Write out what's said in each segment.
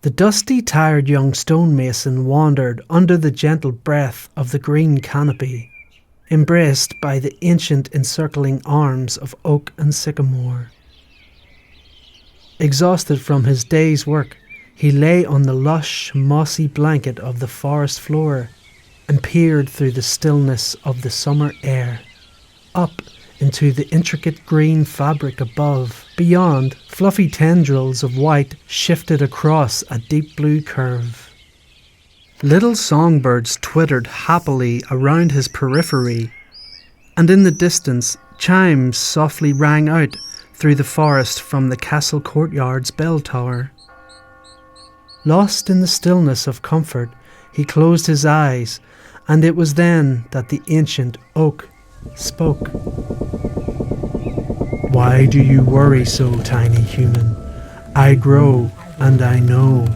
The dusty, tired young stonemason wandered under the gentle breath of the green canopy, embraced by the ancient encircling arms of oak and sycamore. Exhausted from his day's work, he lay on the lush, mossy blanket of the forest floor and peered through the stillness of the summer air, up into the intricate green fabric above. Beyond, fluffy tendrils of white shifted across a deep blue curve. Little songbirds twittered happily around his periphery, and in the distance, chimes softly rang out through the forest from the castle courtyard's bell tower. Lost in the stillness of comfort, he closed his eyes, and it was then that the ancient oak spoke. "Why do you worry so, tiny human? I grow, and I know.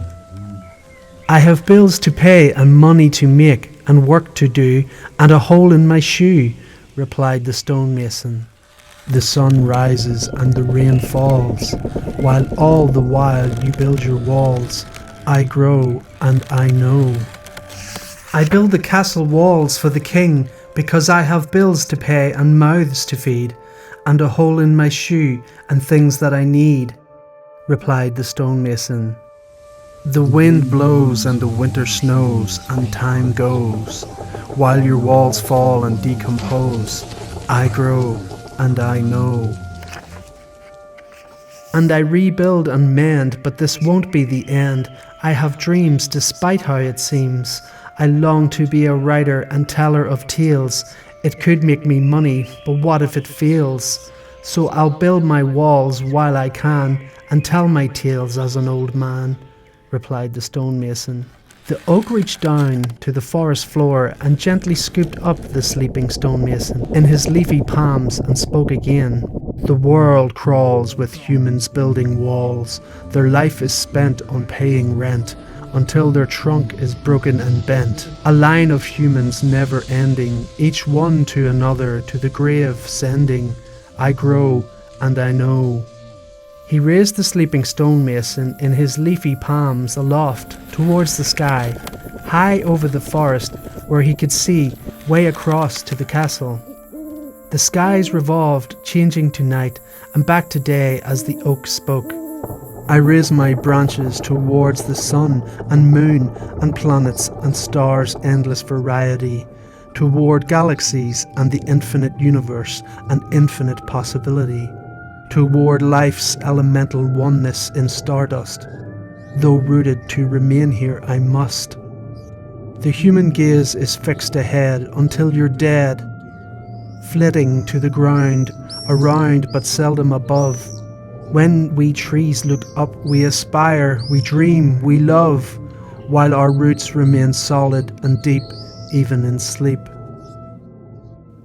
I have bills to pay and money to make and work to do and a hole in my shoe," replied the stonemason. "The sun rises and the rain falls, while all the while you build your walls. I grow, and I know. I build the castle walls for the king because I have bills to pay and mouths to feed, and a hole in my shoe and things that I need," replied the stonemason. "The wind blows and the winter snows and time goes, while your walls fall and decompose. I grow, and I know. And I rebuild and mend, but this won't be the end. I have dreams despite how it seems. I long to be a writer and teller of tales. It could make me money, but what if it fails? So I'll build my walls while I can and tell my tales as an old man," replied the stonemason. The oak reached down to the forest floor and gently scooped up the sleeping stonemason in his leafy palms and spoke again. "The world crawls with humans building walls. Their life is spent on paying rent, until their trunk is broken and bent. A line of humans never ending, each one to another to the grave sending. I grow, and I know." He raised the sleeping stonemason in his leafy palms aloft towards the sky, high over the forest where he could see way across to the castle. The skies revolved, changing to night and back to day as the oak spoke. "I raise my branches towards the sun and moon and planets and stars' endless variety, toward galaxies and the infinite universe and infinite possibility, toward life's elemental oneness in stardust. Though rooted to remain here I must. The human gaze is fixed ahead until you're dead, flitting to the ground, around but seldom above. When we trees look up, we aspire, we dream, we love, while our roots remain solid and deep, even in sleep.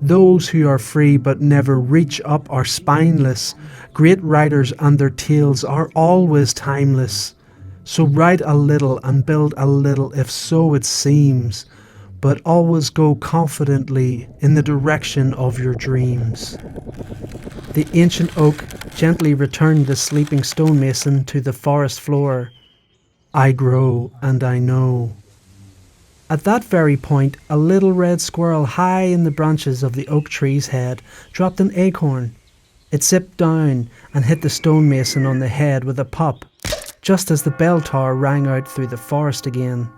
Those who are free but never reach up are spineless. Great writers and their tales are always timeless. So write a little and build a little if so it seems, but always go confidently in the direction of your dreams." The ancient oak gently returned the sleeping stonemason to the forest floor. "I grow, and I know." At that very point, a little red squirrel high in the branches of the oak tree's head dropped an acorn. It zipped down and hit the stonemason on the head with a pop, just as the bell tower rang out through the forest again.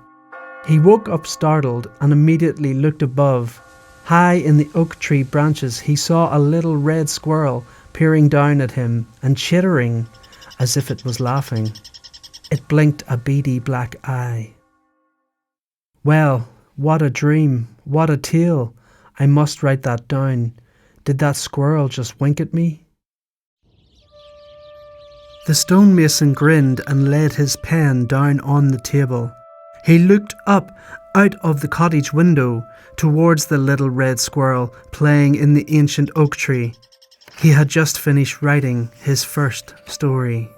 He woke up startled and immediately looked above. High in the oak tree branches he saw a little red squirrel peering down at him and chittering as if it was laughing. It blinked a beady black eye. "Well, what a dream, what a tale. I must write that down. Did that squirrel just wink at me?" The stonemason grinned and laid his pen down on the table. He looked up out of the cottage window towards the little red squirrel playing in the ancient oak tree. He had just finished writing his first story.